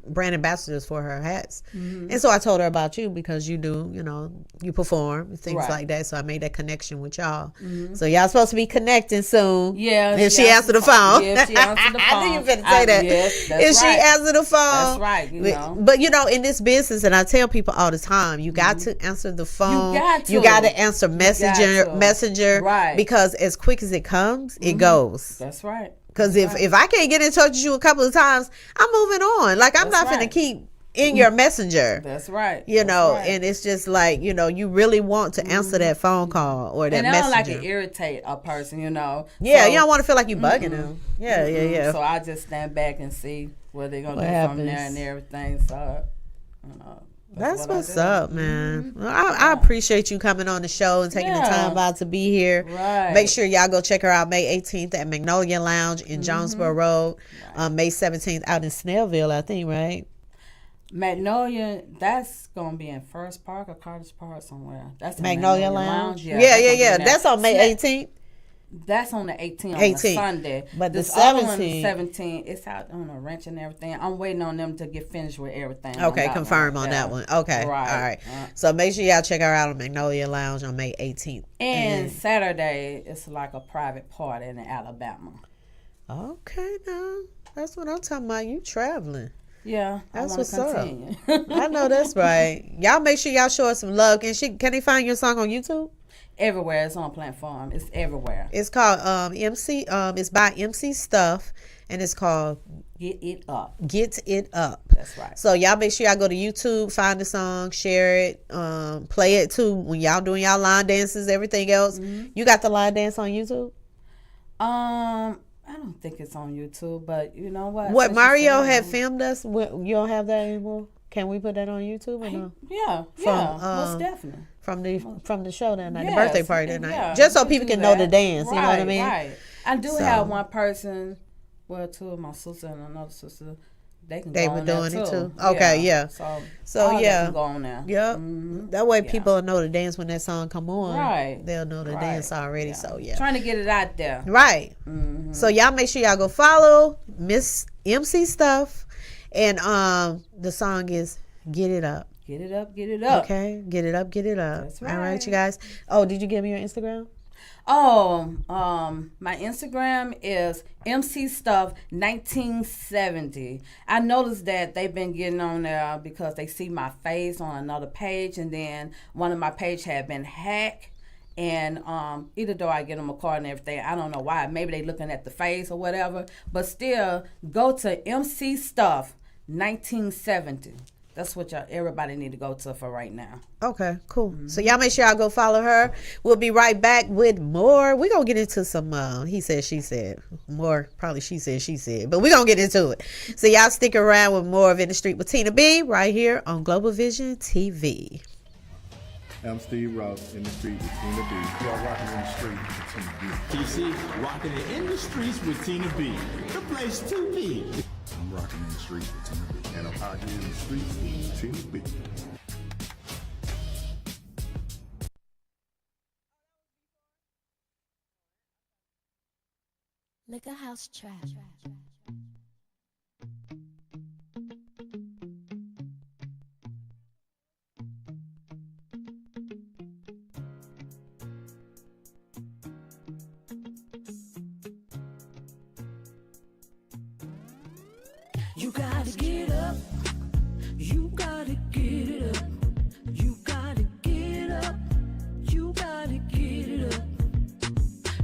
brand ambassadors for her hats. And so I told her about you because you do, you know, you perform, things Right. like that. So I made that connection with y'all. So y'all supposed to be connecting soon. Yeah. If she answered the phone. Yeah, she answered the phone. I knew you better say that. Yes, that's If she right. answered the phone. That's right, you know. But you know, in this business, and I tell people all the time, you got to answer the phone. You got to. Answer messenger. Right. Because as quick as it comes, it goes. That's right. Because if I can't get in touch with you a couple of times, I'm moving on. Like, I'm not finna keep in your messenger. That's right. You know, and it's just like, you know, you really want to answer that phone call or that and I messenger. don't like to irritate a person, you know. Yeah, So, you don't want to feel like you bugging them. Yeah. So I just stand back and see what they're going to What do happens. from there and everything. So, you know. That's what I what's do. up, man. Well, I appreciate you coming on the show and taking the time out to be here. Right. Make sure y'all go check her out May 18th at Magnolia Lounge in Jonesboro Road. May 17th out in Snellville, I think, right? Magnolia, that's going to be in First Park or Carter's Park somewhere. That's in Magnolia Lounge? Yeah. Yeah. That's on May 18th. That's on the 18th, on 18th. a Sunday. But the this other one, 17th. 17th, it's out on a wrench and everything. I'm waiting on them to get finished with everything. Okay, confirm on that one. Okay, Right. all right. So make sure y'all check her out on Magnolia Lounge on May 18th. And Saturday, it's like a private party in Alabama. Okay, now that's what I'm talking about. You traveling. Yeah, That's I what's up. continue. I know that's right. Y'all make sure y'all show us some love. Can they find your song on YouTube? Everywhere, it's on platform. It's everywhere. It's called MC. It's by MC Stuff, and it's called Get It Up. Get It Up. That's right. So y'all make sure y'all go to YouTube, find the song, share it, play it too when y'all doing y'all line dances, everything else. You got the line dance on YouTube? I don't think it's on YouTube, but you know what? What Since you Mario said had it, filmed us? You don't have that anymore? Can we put that on YouTube or no? Yeah, From, most definitely. From the show that night, the Yes, birthday party that night, yeah, just so you people do can know the that. dance. You know what I Right, mean? Right. I do So- have one person, well, two of my sister and another sister. They They go were on there doing it too. too. Okay, yeah. So So all yeah, that can go on there. Yep. That way people will know the dance when that song come on. Right. They'll know the Right. dance already. So yeah. Trying to get it out there. Right. So y'all make sure y'all go follow Miss MC Stuff, and the song is Get It Up. Get it up, get it up. Okay, get it up, get it up. That's All right, right. you guys. Oh, did you give me your Instagram? Oh, my Instagram is MC Stuff 1970. I noticed that they've been getting on there because they see my face on another page, and then one of my page had been hacked. And either though I get them a card and everything, I don't know why. Maybe they looking at the face or whatever. But still, go to MC Stuff 1970. That's what everybody need to go to for right now. Okay, cool. So y'all make sure y'all go follow her. We'll be right back with more. We're going to get into some, he said, she said. More, probably she said. But we're going to get into it. So y'all stick around with more of In the Street with Tina B right here on Global Vision TV. I'm Steve Ross, in the street with Tina B. Y'all rocking in the street with Tina B. TC, rocking it in the streets with Tina B. The place to be. I'm rocking in the street with Tina B. And I'm out here in the streets with Tina B. Like a house trap. You gotta get up. You gotta get it up. You gotta get up. You gotta get it up.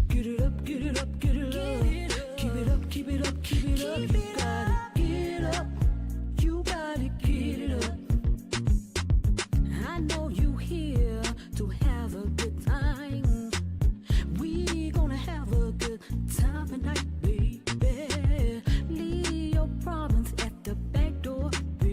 Get it up, get it up, get it up. Keep it up, keep it up, keep it up. You gotta get up. You gotta get it up. I know you here to have a good time. We gonna have a good time tonight, baby. Leave your problems at the back door, baby.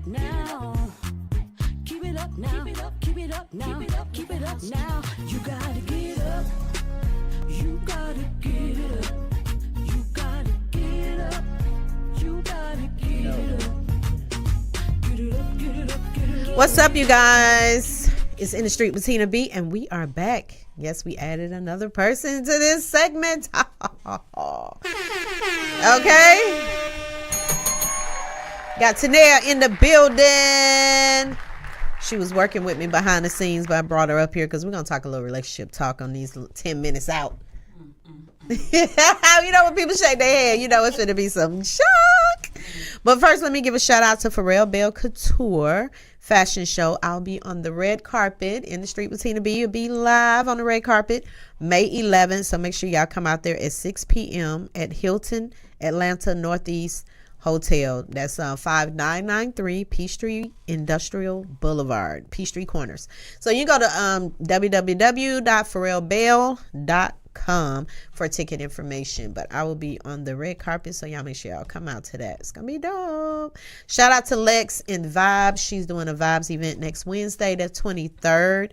up now. Keep it up now. Keep it up now. Keep it up now. You gotta get up. You gotta get it up. You gotta get up. You gotta get it up. Get it up, get it up, get it up. What's up, you guys? It's In the Street with Tina B, and we are back. Yes, we added another person to this segment. Okay. Got Tanea in the building. She was working with me behind the scenes, but I brought her up here because we're going to talk a little relationship talk on these 10 minutes out. You know, when people shake their head, you know it's going to be some shock. But first, let me give a shout out to Pharrell Bell Couture fashion show. I'll be on the red carpet in the street with Tina B. You'll be live on the red carpet May 11th. So make sure y'all come out there at 6 p.m. at Hilton Atlanta Northeast Hotel. That's 5993 Peachtree Industrial Boulevard, Peachtree Corners. So you go to www.pharrellbell.com for ticket information. But I will be on the red carpet, so y'all make sure y'all come out to that. It's gonna be dope. Shout out to Lex in Vibes. She's doing a Vibes event next Wednesday, the 23rd.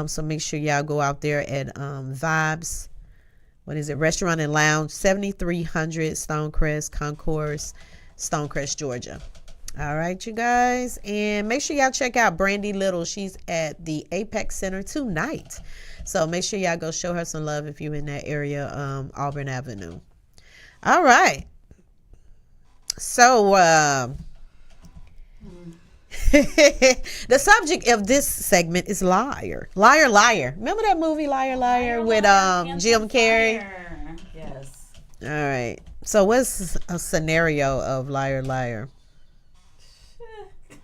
So make sure y'all go out there at Vibes. What is it? Restaurant and Lounge, 7300 Stonecrest Concourse, Stonecrest, Georgia. All right, you guys. And make sure y'all check out Brandy Little. She's at the Apex Center tonight. So make sure y'all go show her some love if you're in that area, Auburn Avenue. All right. So the subject of this segment is liar. Liar, liar. Remember that movie Liar, Liar with Jim Carrey? Yes. All right. So what's a scenario of liar, liar?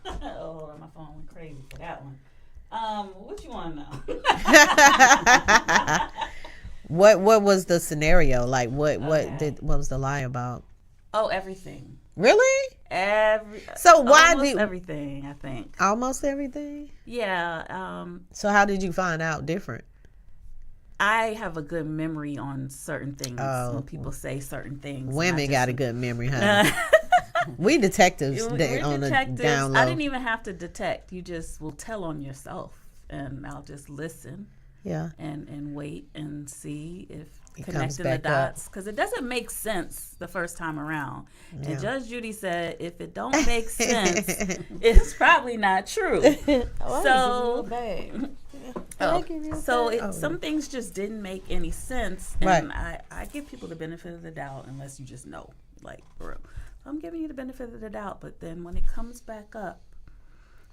Oh, my phone went crazy for that one. What you want to know? What was the scenario? Like what was the lie about? Oh, everything. Really? So why almost everything, I think. Almost everything? Yeah. So how did you find out different? I have a good memory on certain things. Oh. When people say certain things. Women got a good memory, huh? We detectives We're on detectives. the down low. I didn't even have to detect. You just will tell on yourself, and I'll just listen. Yeah. And wait and see if It connecting comes the back dots, because it doesn't make sense the first time around. Yeah. And Judge Judy said if it don't make sense, it's probably not true. Some things just didn't make any sense, and Right. I give people the benefit of the doubt unless you just know, like, for real. So I'm giving you the benefit of the doubt, but then when it comes back up,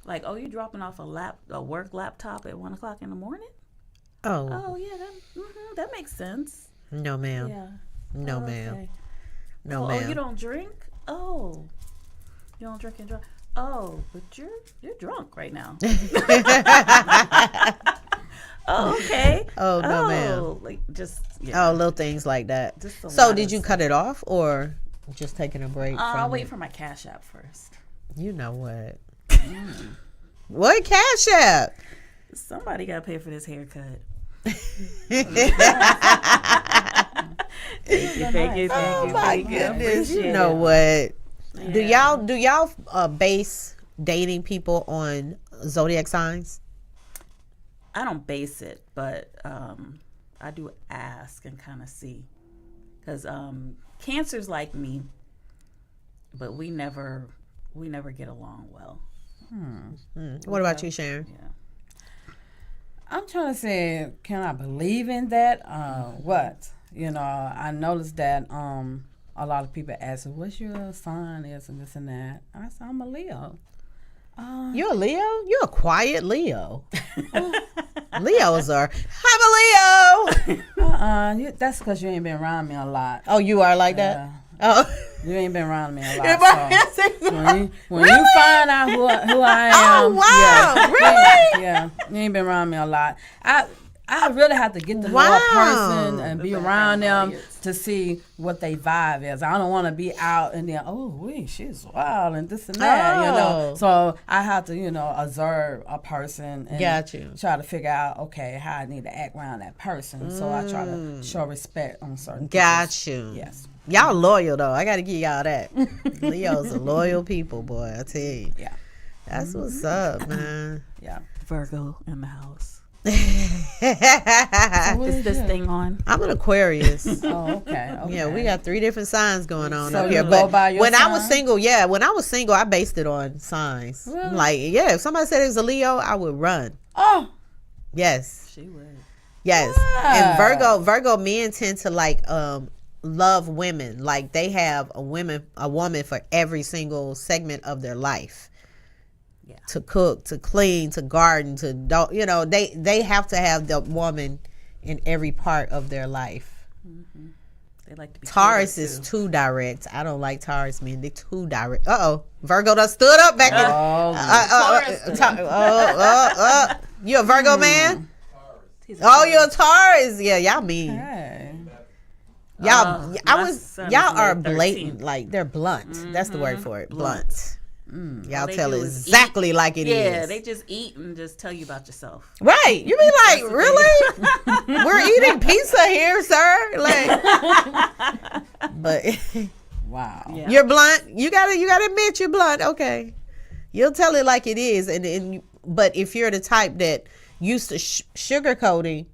like, oh, you dropping off a work laptop at 1:00 in the morning? Oh. Oh yeah, that makes sense. No, ma'am. Yeah. No, Oh, ma'am. okay. No, Oh, ma'am. you don't drink? Oh, you don't drink and drive. Oh, but you're drunk right now. Oh, okay. Oh, no, ma'am. Like just yeah. Oh, little things like that. Just a So lot did of you cut it off or just taking a break I'll from wait it? for my Cash App first. You know what? What Cash App? Somebody got to pay for this haircut. Thank you. Oh my goodness! You Appreciate know it. what? Do y'all base dating people on zodiac signs? I don't base it, but I do ask and kind of see, because Cancer's like me, but we never get along well. What about you, Sharon? Yeah. I'm trying to say, can I believe in that? What? You know, I noticed that a lot of people ask, what's your sign is and this and that. I said, I'm a Leo. You're a Leo? You're a quiet Leo. Leos are, I'm a Leo. That's because you ain't been around me a lot. Oh, you are like that? Oh. You ain't been around me a lot. So when you find out who I am. Oh, wow. Yeah, Really? Yeah. You ain't been around me a lot. I really have to get to know a Wow. person and be around them to see what they vibe is. I don't want to be out and then, she's wild and this and that, you know. Oh. So I have to, observe a person and Got you. try to figure out, okay, how I need to act around that person. So I try to show respect on certain Got people's- you. Yes. Y'all loyal though. I gotta give y'all that. Leos are loyal people, boy. I tell you. Yeah. That's what's up, man. Yeah. Virgo in the house. What Is this thing on? I'm an Aquarius. Oh, okay. Yeah, we got 3 different signs going on So up you here. go But by your when I was sign? single, I based it on signs. Really? Like, yeah, if somebody said it was a Leo, I would run. Oh, Yes. She would. Yes. And Virgo men tend to like love women. Like they have a woman for every single segment of their life. Yeah. To cook, to clean, to garden, they have to have the woman in every part of their life. Mm-hmm. They like to be Taurus catered is to. too direct. I don't like Taurus men. They're too direct. Virgo done stood up back in. You a Virgo man? He's Oh, you're a Taurus. Yeah, y'all mean. hey. Y'all, my son y'all is are May blatant. 13th. Like they're blunt. That's the word for it. Blunt. Y'all All they tell do it is exactly like it is. Yeah, they just eat and just tell you about yourself. Right. You be like, really? We're eating pizza here, sir. Like, but Wow. Yeah. you're blunt. You gotta admit you're blunt. Okay, you'll tell it like it is. But if you're the type that used to sugarcoating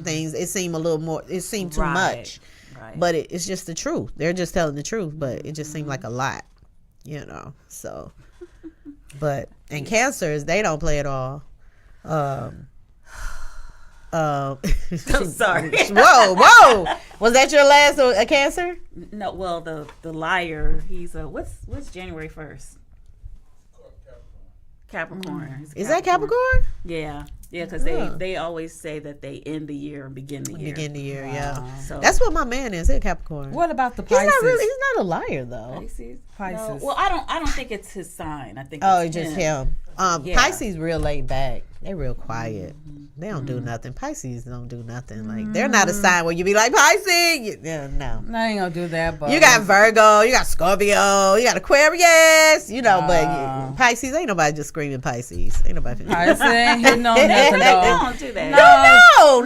things, it seemed a little more. It seemed too much. Right. But it's just the truth. They're just telling the truth. But it just seemed like a lot. So. But and cancers, they don't play at all. I'm sorry. Whoa! Was that your last a Cancer? No, well, the liar. He's a what's January 1st? Capricorn. He's a Is that Capricorn? Yeah, because they always say that they end the year and begin the year. Begin the year, yeah. So That's what my man is. He's a Capricorn. What about the He's Pisces? he's not a liar though. Pisces. Pisces. No, well, I don't think it's his sign. I think Oh, it's it's just him. Yeah. Pisces real laid back. They real quiet. They don't do nothing. Pisces don't do nothing. Like they're not a sign where you be like Pisces. No. I ain't gonna do that, but You got Virgo, you got Scorpio, you got Aquarius, but Pisces, ain't nobody just screaming Pisces. Ain't nobody. Pisces ain't hitting on nothing They though. don't do that. No,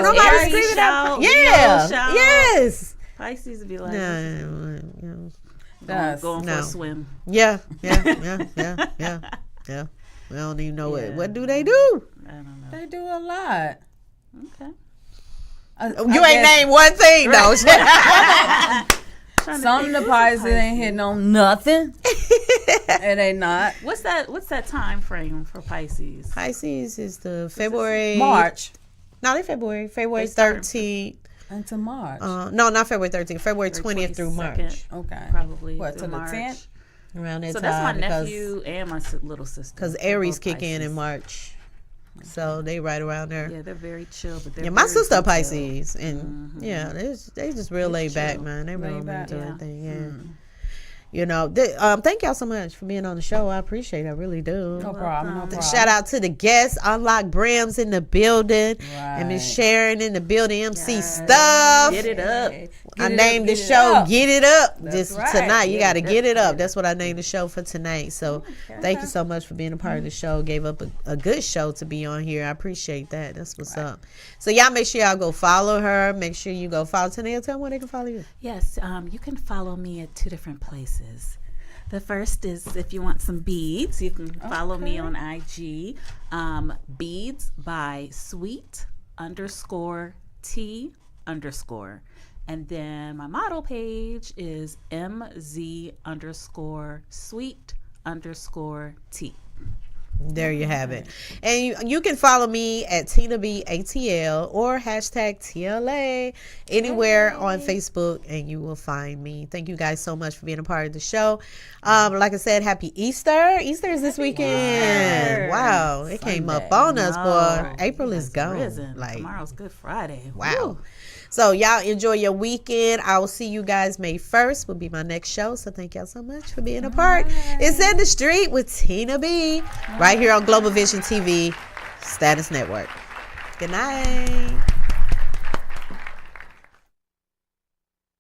nobody Aries screaming shout, out. Leo Yeah, shout. yes. Pisces would be like That's- going for no. a swim. Yeah. We don't even know what do they do. I don't know. They do a lot. Okay. You ain't named one thing though. Some of the Pisces ain't hitting on nothing. It ain't not. What's that time frame for Pisces? Pisces is the February. March No, they February. February They start- 13th. into March. No, not February 13th. February 20th through 22nd. March. Okay. Probably What, through to the March. 10th? Around that So time. that's my because- nephew and my little sister. Because They're Aries both kick in Pisces. March. So they right around there. Yeah, they're very chill, but they're Yeah, my very sister a detailed. Pisces. And yeah, they just real laid back, chill. man. They real Laid back, doing yeah. thing. Yeah. Thank y'all so much for being on the show. I appreciate it. I really do. No problem. No problem. Shout out to the guests, Unlock Brims in the building, and Miss Right. Sharon in the building, MC Stuff. Get it up. I Get it named up, the get it show up. Get It Up That's this right. tonight. You Get got to it get it up. That's what I named the show for tonight. So thank you so much for being a part of the show. Gave up a good show to be on here. I appreciate that. That's what's up. So y'all make sure y'all go follow her. Make sure you go follow Tanea. Tell them where they can follow you. Yes, you can follow me at 2 different places. The first is if you want some beads, you can follow me on IG. Beads by sweet_T_. And then my model page is MZ_sweet_T. There you have it. And you can follow me at Tina B ATL or #TLA anywhere on Facebook, and you will find me. Thank you guys so much for being a part of the show. Like I said, happy Easter. Easter is this weekend. Wow. It came up on us, boy. April is gone. Risen. Like, Tomorrow's Good Friday. wow. Woo. So y'all enjoy your weekend. I will see you guys May 1st will be my next show. So thank y'all so much for being a part. It's In the Street with Tina B. Right here on Global Vision TV, Status Network. Good night.